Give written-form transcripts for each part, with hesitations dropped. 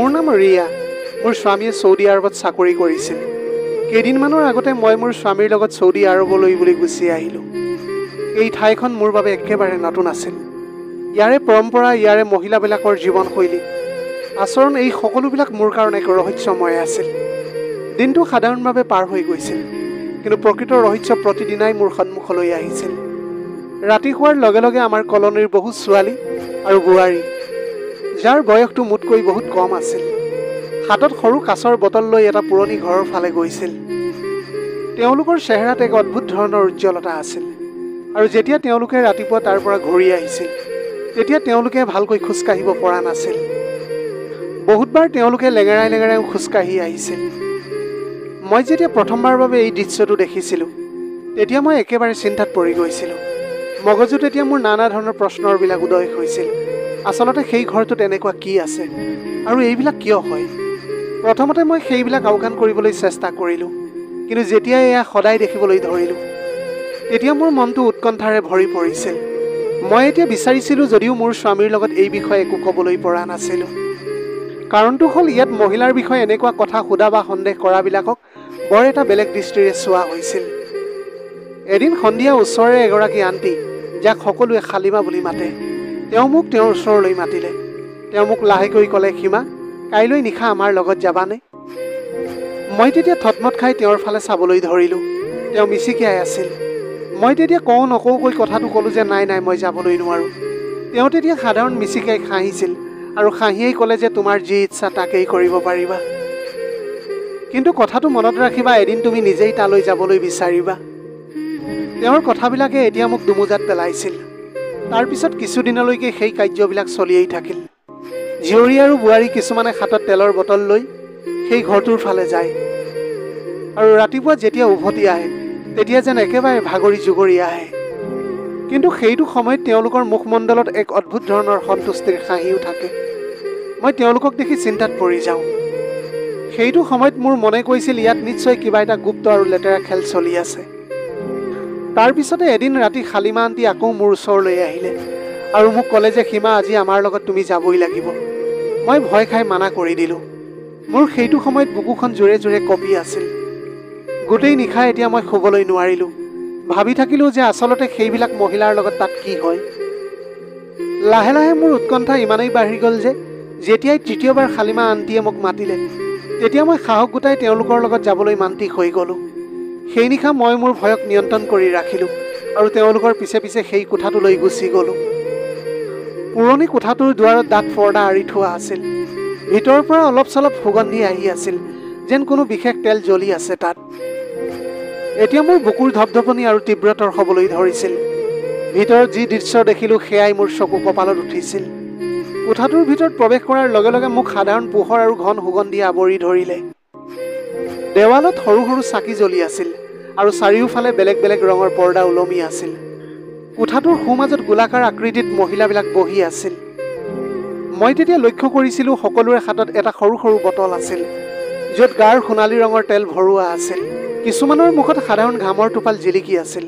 মোৰ নাম ৰিয়া। মোৰ স্বামীয়ে চৌদি আৰবত চাকৰি কৰিছিল। কেইদিনমানৰ আগতে মই মোৰ স্বামীৰ লগত চৌদি আৰবলৈ বুলি গুচি আহিলোঁ। এই ঠাইখন মোৰ বাবে একেবাৰে নতুন আছিল। ইয়াৰে পৰম্পৰা, ইয়াৰে মহিলাবিলাকৰ জীৱনশৈলী, আচৰণ, এই সকলোবিলাক মোৰ কাৰণে এক ৰহস্যময় আছিল। দিনটো সাধাৰণভাৱে পাৰ হৈ গৈছিল, কিন্তু প্ৰকৃত ৰহস্য প্ৰতিদিনাই মোৰ সন্মুখলৈ আহিছিল। ৰাতি হোৱাৰ লগে লগে আমাৰ কলনীৰ বহু ছোৱালী আৰু বোৱাৰী, যাৰ বয়সটো মোতকৈ বহুত কম আছিল, হাতত সৰু কাঁচৰ বটল লৈ এটা পুৰণি ঘৰৰ ফালে গৈছিল। তেওঁলোকৰ চেহেৰাত এক অদ্ভুত ধৰণৰ উজ্জ্বলতা আছিল, আৰু যেতিয়া তেওঁলোকে ৰাতিপুৱা তাৰ পৰা ঘূৰি আহিছিল, তেতিয়া তেওঁলোকে ভালকৈ খোজকাঢ়িব পৰা নাছিল। বহুতবাৰ তেওঁলোকে লেঙেৰাই লেঙেৰাইও খোজকাঢ়ি আহিছিল। মই যেতিয়া প্ৰথমবাৰৰ বাবে এই দৃশ্যটো দেখিছিলোঁ, তেতিয়া মই একেবাৰে চিন্তাত পৰি গৈছিলোঁ। মগজুত তেতিয়া মোৰ নানা ধৰণৰ প্ৰশ্নৰবিলাক উদয় হৈছিল। আচলতে সেই ঘৰটোত এনেকুৱা কি আছে, আৰু এইবিলাক কিয় হয়? প্ৰথমতে মই সেইবিলাক আওকাণ কৰিবলৈ চেষ্টা কৰিলোঁ, কিন্তু যেতিয়া এয়া সদায় দেখিবলৈ ধৰিলোঁ, তেতিয়া মোৰ মনটো উৎকণ্ঠাৰে ভৰি পৰিছিল। মই এতিয়া বিচাৰিছিলোঁ, যদিও মোৰ স্বামীৰ লগত এই বিষয়ে একো ক'বলৈ পৰা নাছিলোঁ। কাৰণটো হ'ল, ইয়াত মহিলাৰ বিষয়ে এনেকুৱা কথা সোধা বা সন্দেহ কৰাবিলাকক বৰ এটা বেলেগ দৃষ্টিৰে চোৱা হৈছিল। এদিন সন্ধিয়া ওচৰৰে এগৰাকী আণ্টি, যাক সকলোৱে শালিমা বুলি মাতে, তেওঁ মোক তেওঁৰ ওচৰলৈ মাতিলে। তেওঁ মোক লাহেকৈ ক'লে, সীমা, কাইলৈ নিশা আমাৰ লগত যাবানে? মই তেতিয়া থতমত খাই তেওঁৰ ফালে চাবলৈ ধৰিলোঁ। তেওঁ মিচিকিয়াই আছিল। মই তেতিয়া কওঁ নকওঁকৈ কথাটো ক'লোঁ যে নাই, মই যাবলৈ নোৱাৰোঁ। তেওঁ তেতিয়া সাধাৰণ মিচিকিয়াই হাঁহিছিল, আৰু হাঁহিয়েই ক'লে যে তোমাৰ যি ইচ্ছা তাকেই কৰিব পাৰিবা। কিন্তু কথাটো মনত ৰাখিবা, এদিন তুমি নিজেই তালৈ যাবলৈ বিচাৰিবা। তেওঁৰ কথাবিলাকে এতিয়া মোক দুমোজাত পেলাইছিল। তাৰপিছত কিছুদিনলৈকে সেই কাৰ্যবিলাক চলিয়েই থাকিল। জীয়ৰী আৰু বোৱাৰী কিছুমানে হাতত তেলৰ বটল লৈ সেই ঘৰটোৰ ফালে যায়, আৰু ৰাতিপুৱা যেতিয়া উভতি আহে, তেতিয়া যেন একেবাৰে ভাগৰি জুগৰি আহে। কিন্তু সেইটো সময়ত তেওঁলোকৰ মুখমণ্ডলত এক অদ্ভুত ধৰণৰ সন্তুষ্টিৰ হাঁহিও থাকে। মই তেওঁলোকক দেখি চিন্তাত পৰি যাওঁ। সেইটো সময়ত মোৰ মনে কৈছিল, ইয়াত নিশ্চয় কিবা এটা গুপ্ত আৰু লেতেৰা খেল চলি আছে। তাৰপিছতে এদিন ৰাতি শালিমা আণ্টি আকৌ মোৰ ওচৰলৈ আহিলে, আৰু মোক ক'লে যে সীমা, আজি আমাৰ লগত তুমি যাবই লাগিব। মই ভয় খাই মানা কৰি দিলোঁ। মোৰ সেইটো সময়ত বুকুখন জোৰে জোৰে কঁপি আছিল। গোটেই নিশা এতিয়া মই শুবলৈ নোৱাৰিলোঁ। ভাবি থাকিলোঁ যে আচলতে সেইবিলাক মহিলাৰ লগত তাত কি হয়। লাহে লাহে মোৰ উৎকণ্ঠা ইমানেই বাঢ়ি গ'ল যে যেতিয়াই তৃতীয়বাৰ শালিমা আণ্টিয়ে মোক মাতিলে, তেতিয়া মই সাহস গোটাই তেওঁলোকৰ লগত যাবলৈ মান্তিক হৈ গ'লোঁ। সেই নিশা মই মোৰ ভয়ক নিয়ন্ত্ৰণ কৰি ৰাখিলোঁ, আৰু তেওঁলোকৰ পিছে পিছে সেই কোঠাটোলৈ গুচি গ'লোঁ। পুৰণি কোঠাটোৰ দুৱাৰত ডাঠ পৰ্দা আঁৰি থোৱা আছিল। ভিতৰৰ পৰা অলপ চলপ সুগন্ধি আহি আছিল, যেন কোনো বিশেষ তেল জ্বলি আছে তাত। এতিয়া মোৰ বুকুৰ ধপধপনি আৰু তীব্ৰতৰ হ'বলৈ ধৰিছিল। ভিতৰত যি দৃশ্য দেখিলোঁ, সেয়াই মোৰ চকু কপালত উঠিছিল। কোঠাটোৰ ভিতৰত প্ৰৱেশ কৰাৰ লগে লগে মোক সাধাৰণ পোহৰ আৰু ঘন সুগন্ধিয়ে আৱৰি ধৰিলে। দেৱালত সৰু সৰু চাকি জ্বলি আছিল, আৰু চাৰিওফালে বেলেগ বেলেগ ৰঙৰ পৰ্দা ওলমি আছিল। কোঠাটোৰ সোঁমাজত গোলাকাৰ আকৃতিত মহিলাবিলাক বহি আছিল। মই তেতিয়া লক্ষ্য কৰিছিলোঁ, সকলোৰে হাতত এটা সৰু সৰু বটল আছিল, য'ত গাঢ় সোণালী ৰঙৰ তেল ভৰোৱা আছিল। কিছুমানৰ মুখত সাধাৰণ ঘামৰ টোপাল জিলিকি আছিল,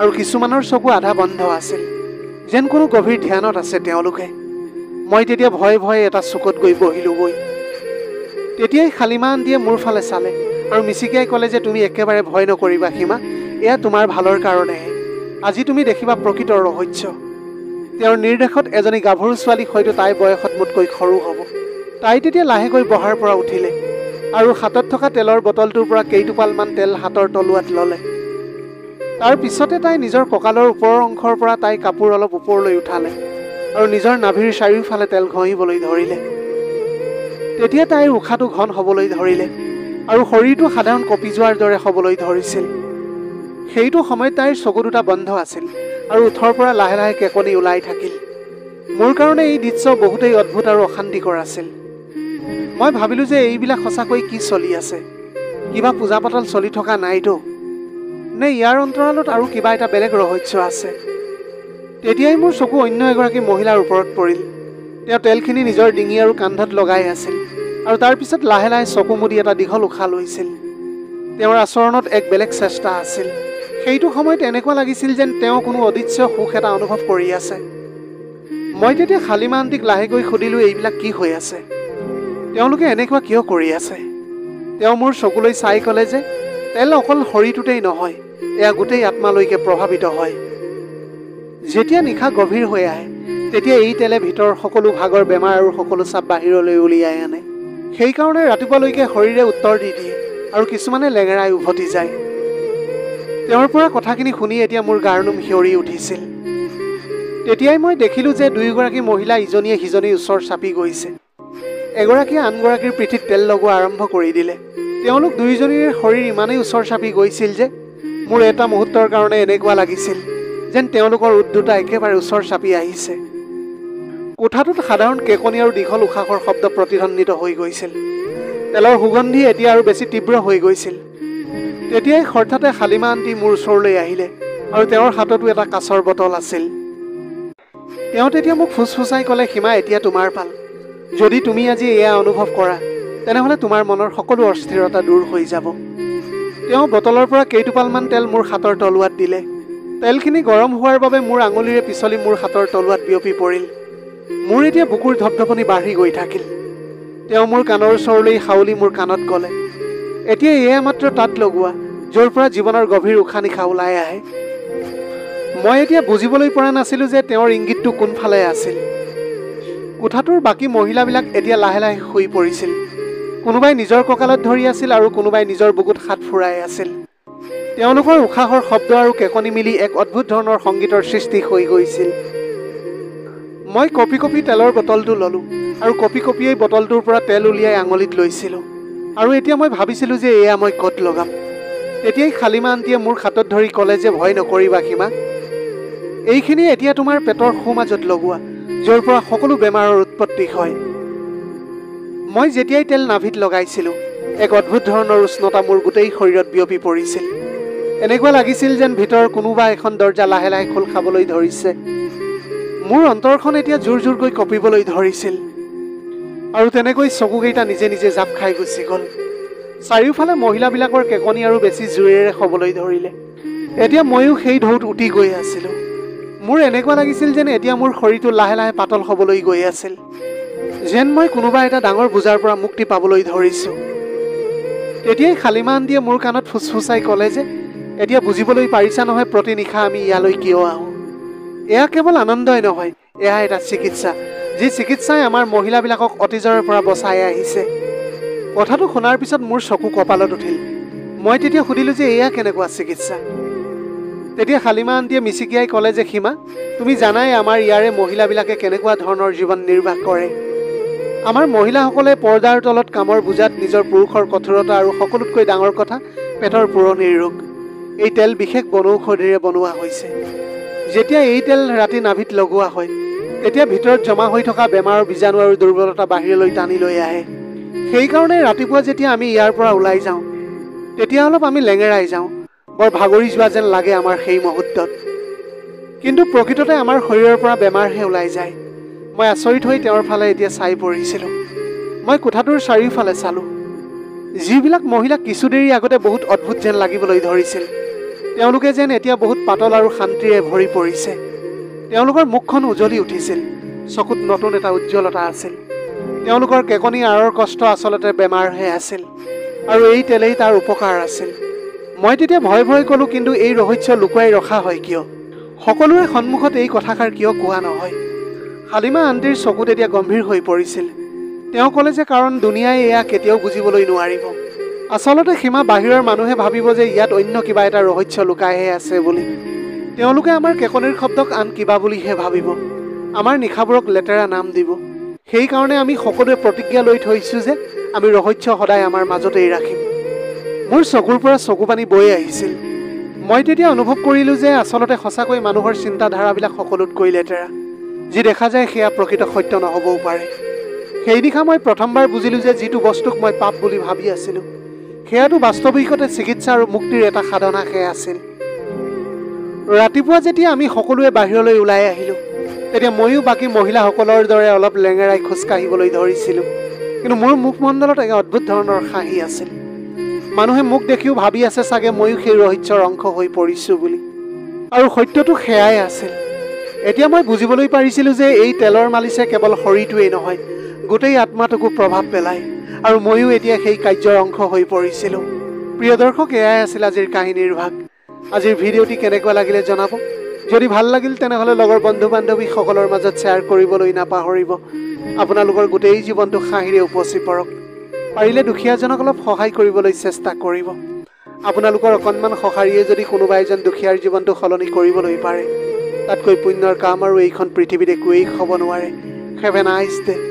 আৰু কিছুমানৰ চকু আধা বন্ধ আছিল, যেন কোনো গভীৰ ধ্যানত আছে তেওঁলোকে। মই তেতিয়া ভয়ে ভয়ে এটা চুকত গৈ বহিলোঁগৈ। তেতিয়াই শালিমা আণ্টিয়ে মোৰ ফালে চালে, আৰু মিচিকিয়াই ক'লে যে তুমি একেবাৰে ভয় নকৰিবা সীমা, এয়া তোমাৰ ভালৰ কাৰণেহে। আজি তুমি দেখিবা প্ৰকৃত ৰহস্য। তেওঁৰ নিৰ্দেশত এজনী গাভৰু ছোৱালী, হয়তো তাই বয়সত মোতকৈ সৰু হ'ব। তাই তেতিয়া লাহেকৈ বহাৰ পৰা উঠিলে, আৰু হাতত থকা তেলৰ বটলটোৰ পৰা কেইটোপালমান তেল হাতৰ তলুৱাত ল'লে। তাৰ পিছতে তাই নিজৰ কঁকালৰ ওপৰৰ অংশৰ পৰা তাই কাপোৰ অলপ ওপৰলৈ উঠালে, আৰু নিজৰ নাভিৰ চাৰিওফালে তেল ঘঁহিবলৈ ধৰিলে। তেতিয়া তাইৰ উশাহটো ঘন হ'বলৈ ধৰিলে, আৰু শৰীৰটো সাধাৰণ কঁপি যোৱাৰ দৰে হ'বলৈ ধৰিছিল। সেইটো সময়ত তাইৰ চকু দুটা বন্ধ আছিল, আৰু ওঠৰ পৰা লাহে লাহে কেকনি ওলাই থাকিল। মোৰ কাৰণে এই দৃশ্য বহুতেই অদ্ভুত আৰু অশান্তিকৰ আছিল। মই ভাবিলোঁ যে এইবিলাক সঁচাকৈ কি চলি আছে? কিবা পূজা পাতল চলি থকা নাইতো? নে ইয়াৰ অন্তৰালত আৰু কিবা এটা বেলেগ ৰহস্য আছে? তেতিয়াই মোৰ চকু অন্য এগৰাকী মহিলাৰ ওপৰত পৰিল। তেওঁ তেলখিনি নিজৰ ডিঙি আৰু কান্ধত লগাই আছিল, আৰু তাৰপিছত লাহে লাহে চকু মুদি এটা দীঘল উশাহ লৈছিল। তেওঁৰ আচৰণত এক বেলেগ চেষ্টা আছিল। সেইটো সময়ত এনেকুৱা লাগিছিল যেন তেওঁ কোনো অদৃশ্য সুখ এটা অনুভৱ কৰি আছে। মই তেতিয়া শালিমা আণ্টিক লাহেকৈ সুধিলোঁ, এইবিলাক কি হৈ আছে? তেওঁলোকে এনেকুৱা কিয় কৰি আছে? তেওঁ মোৰ চকুলৈ চাই ক'লে যে তেল অকল শৰীৰটোতেই নহয়, এয়া গোটেই আত্মালৈকে প্ৰভাৱিত হয়। যেতিয়া নিশা গভীৰ হৈ আহে তেতিয়া এই তেলে ভিতৰৰ সকলো ভাগৰ বেমাৰ আৰু সকলো চাপ বাহিৰলৈ উলিয়াই আনে। সেইকাৰণে ৰাতিপুৱালৈকে শৰীৰে উত্তৰ দি দিয়ে আৰু কিছুমানে লেঙেৰাই উভতি যায়। তেওঁৰ পৰা কথাখিনি শুনি এতিয়া মোৰ গাৰ নোম শিয়ৰি উঠিছিল। তেতিয়াই মই দেখিলোঁ যে দুয়োগৰাকী মহিলা ইজনীয়ে সিজনীৰ ওচৰ চাপি গৈছে। এগৰাকীয়ে আনগৰাকীৰ পিঠিত তেল লগোৱা আৰম্ভ কৰি দিলে। তেওঁলোক দুয়োজনীৰে শৰীৰ ইমানেই ওচৰ চাপি গৈছিল যে মোৰ এটা মুহূৰ্তৰ কাৰণে এনেকুৱা লাগিছিল যেন তেওঁলোকৰ উট দুটা একেবাৰে ওচৰ চাপি আহিছে। কোঠাটোত সাধাৰণ কেকনি আৰু দীঘল উশাহৰ শব্দ প্ৰতিধ্বনিত হৈ গৈছিল। তেলৰ সুগন্ধি এতিয়া আৰু বেছি তীব্ৰ হৈ গৈছিল। তেতিয়াই হঠাতে হালিমা আন্টি মোৰ ওচৰলৈ আহিলে আৰু তেওঁৰ হাততো এটা কাঁচৰ বটল আছিল। তেওঁ তেতিয়া মোক ফুচফুচাই ক'লে, সীমা, এতিয়া তোমাৰ পাল। যদি তুমি আজি এয়া অনুভৱ কৰা তেনেহ'লে তোমাৰ মনৰ সকলো অস্থিৰতা দূৰ হৈ যাব। তেওঁ বটলৰ পৰা কেইটোপালমান তেল মোৰ হাতৰ তলুৱাত দিলে। তেলখিনি গৰম হোৱাৰ বাবে মোৰ আঙুলিৰে পিছলি মোৰ হাতৰ তলুৱাত বিয়পি পৰিল। মোৰ এতিয়া বুকুৰ ধপধপনি বাঢ়ি গৈ থাকিল। তেওঁ মোৰ কাণৰ ওচৰলৈ হাউলি মোৰ কাণত ক'লে, এতিয়া এয়া মাত্ৰ তাত লগোৱা য'ৰ পৰা জীৱনৰ গভীৰ উশাহ নিশাহ ওলাই আহে। মই এতিয়া বুজিবলৈ পৰা নাছিলোঁ যে তেওঁৰ ইংগিতটো কোনফালে আছিল। কোঠাটোৰ বাকী মহিলাবিলাক এতিয়া লাহে লাহে শুই পৰিছিল। কোনোবাই নিজৰ কঁকালত ধৰি আছিল আৰু কোনোবাই নিজৰ বুকুত হাত ফুৰাই আছিল। তেওঁলোকৰ উশাহৰ শব্দ আৰু কেকনি মিলি এক অদ্ভুত ধৰণৰ সংগীতৰ সৃষ্টি হৈ গৈছিল। মই কঁপি কঁপি তেলৰ বটলটো ল'লোঁ আৰু কঁপি কঁপিয়েই বটলটোৰ পৰা তেল উলিয়াই আঙুলিত লৈছিলোঁ। আৰু এতিয়া মই ভাবিছিলোঁ যে এয়া মই ক'ত লগাম। তেতিয়াই হালিমা আন্টিয়ে মোৰ হাতত ধৰি ক'লে যে ভয় নকৰিবা সীমা, এইখিনি এতিয়া তোমাৰ পেটৰ সোঁমাজত লগোৱা য'ৰ পৰা সকলো বেমাৰৰ উৎপত্তি হয়। মই যেতিয়াই তেল নাভিত লগাইছিলোঁ এক অদ্ভুত ধৰণৰ উষ্ণতা মোৰ গোটেই শৰীৰত বিয়পি পৰিছিল। এনেকুৱা লাগিছিল যেন ভিতৰৰ কোনোবা এখন দৰ্জা লাহে লাহে খোল খাবলৈ ধৰিছে। মোৰ অন্তৰখন এতিয়া জোৰ জোৰকৈ কঁপিবলৈ ধৰিছিল আৰু তেনেকৈ চকুকেইটা নিজে নিজে জাপ খাই গুচি গ'ল। চাৰিওফালে মহিলাবিলাকৰ কেকনি আৰু বেছি জোৰেৰে হ'বলৈ ধৰিলে। এতিয়া ময়ো সেই ঢৌত উটি গৈ আছিলোঁ। মোৰ এনেকুৱা লাগিছিল যেন এতিয়া মোৰ শৰীৰটো লাহে লাহে পাতল হ'বলৈ গৈ আছিল, যেন মই কোনোবা এটা ডাঙৰ বোজাৰ পৰা মুক্তি পাবলৈ ধৰিছোঁ। তেতিয়াই হালিমা আন্টিয়ে মোৰ কাণত ফুচফুচাই ক'লে যে এতিয়া বুজিবলৈ পাৰিছা নহয় প্ৰতি নিশা আমি ইয়ালৈ কিয় আহোঁ। এয়া কেৱল আনন্দই নহয়, এয়া এটা চিকিৎসা, যি চিকিৎসাই আমাৰ মহিলাবিলাকক অতীজৰে পৰা বচাই আহিছে। কথাটো শুনাৰ পিছত মোৰ চকু কপালত উঠিল। মই তেতিয়া সুধিলোঁ যে এয়া কেনেকুৱা চিকিৎসা। তেতিয়া হালিমা আন্টিয়ে মিচিকিয়াই ক'লে যে সীমা, তুমি জানাই আমাৰ ইয়াৰে মহিলাবিলাকে কেনেকুৱা ধৰণৰ জীৱন নিৰ্বাহ কৰে। আমাৰ মহিলাসকলে পৰ্দাৰ তলত কামৰ বোজাত নিজৰ পুৰুষৰ কঠোৰতা আৰু সকলোতকৈ ডাঙৰ কথা পেটৰ পুৰণিৰ ৰোগ। এই তেল বিশেষ বনৌষধিৰে বনোৱা হৈছে। যেতিয়া এই তেল ৰাতি নাভিত লগোৱা হয় তেতিয়া ভিতৰত জমা হৈ থকা বেমাৰৰ বীজাণু আৰু দুৰ্বলতা বাহিৰলৈ টানি লৈ আহে। সেইকাৰণে ৰাতিপুৱা যেতিয়া আমি ইয়াৰ পৰা ওলাই যাওঁ তেতিয়া অলপ আমি লেঙেৰাই যাওঁ, বৰ ভাগৰি যোৱা যেন লাগে আমাৰ সেই মুহূৰ্তত। কিন্তু প্ৰকৃততে আমাৰ শৰীৰৰ পৰা বেমাৰহে ওলাই যায়। মই আচৰিত হৈ তেওঁৰ ফালে এতিয়া চাই পৰিছিলোঁ। মই কোঠাটোৰ চাৰিওফালে চালোঁ। যিবিলাক মহিলা কিছু দেৰি আগতে বহুত অদ্ভুত যেন লাগিবলৈ ধৰিছিল তেওঁলোকে যেন এতিয়া বহুত পাতল আৰু শান্তিৰে ভৰি পৰিছে। তেওঁলোকৰ মুখখন উজ্বলি উঠিছিল, চকুত নতুন এটা উজ্জ্বলতা আছিল। তেওঁলোকৰ কেকনি আঁৰৰ কষ্ট আচলতে বেমাৰহে আছিল আৰু এই তেলেই তাৰ উপকাৰ আছিল। মই তেতিয়া ভয় ভয় ক'লোঁ, কিন্তু এই ৰহস্য লুকুৱাই ৰখা হয় কিয়? সকলোৰে সন্মুখত এই কথাষাৰ কিয় কোৱা নহয়? হালিমা আন্টিৰ চকুত এতিয়া গম্ভীৰ হৈ পৰিছিল। তেওঁ ক'লে যে কাৰণ দুনিয়াই এয়া কেতিয়াও বুজিবলৈ নোৱাৰিব। আচলতে সীমা, বাহিৰৰ মানুহে ভাবিব যে ইয়াত অন্য কিবা এটা ৰহস্য লুকাইহে আছে বুলি। তেওঁলোকে আমাৰ কেকনিৰ শব্দক আন কিবা বুলিহে ভাবিব, আমাৰ নিশাবোৰক লেতেৰা নাম দিব। সেইকাৰণে আমি সকলোৱে প্ৰতিজ্ঞা লৈ থৈছোঁ যে আমি ৰহস্য সদায় আমাৰ মাজতেই ৰাখিম। মোৰ চকুৰ পৰা চকু পানী বৈ আহিছিল। মই তেতিয়া অনুভৱ কৰিলোঁ যে আচলতে সঁচাকৈ মানুহৰ চিন্তাধাৰাবিলাক সকলোতকৈ লেতেৰা। যি দেখা যায় সেয়া প্ৰকৃত সত্য নহ'বও পাৰে। সেই নিশা মই প্ৰথমবাৰ বুজিলোঁ যে যিটো বস্তুক মই পাপ বুলি ভাবি আছিলোঁ সেয়াটো বাস্তৱিকতে চিকিৎসা আৰু মুক্তিৰ এটা সাধনাহে আছিল। ৰাতিপুৱা যেতিয়া আমি সকলোৱে বাহিৰলৈ ওলাই আহিলোঁ তেতিয়া ময়ো বাকী মহিলাসকলৰ দৰে অলপ লেঙেৰাই খোজকাঢ়িবলৈ ধৰিছিলোঁ। কিন্তু মোৰ মুখমণ্ডলত এক অদ্ভুত ধৰণৰ হাঁহি আছিল। মানুহে মোক দেখিও ভাবি আছে চাগে ময়ো সেই ৰহস্যৰ অংশ হৈ পৰিছোঁ বুলি। আৰু সত্যটো সেয়াই আছিল। এতিয়া মই বুজিবলৈ পাৰিছিলোঁ যে এই তেলৰ মালিচে কেৱল শৰীৰটোৱেই নহয়, গোটেই আত্মাটোকো প্ৰভাৱ পেলায় আৰু ময়ো এতিয়া সেই কাৰ্যৰ অংশ হৈ পৰিছিলোঁ। প্ৰিয় দৰ্শক, এয়াই আছিল আজিৰ কাহিনীৰ ভাগ। আজিৰ ভিডিঅ'টি কেনেকুৱা লাগিলে জনাব। যদি ভাল লাগিল তেনেহ'লে লগৰ বন্ধু বান্ধৱীসকলৰ মাজত শ্বেয়াৰ কৰিবলৈ নাপাহৰিব। আপোনালোকৰ গোটেই জীৱনটো হাঁহিৰে উপচি পৰক। পাৰিলে দুখীয়াজনক অলপ সহায় কৰিবলৈ চেষ্টা কৰিব। আপোনালোকৰ অকণমান সঁহাৰিয়ে যদি কোনোবা এজন দুখীয়াৰ জীৱনটো সলনি কৰিবলৈ পাৰে, তাতকৈ পুণ্যৰ কাম আৰু এইখন পৃথিৱীত একোৱেই হ'ব নোৱাৰে। Have a nice day.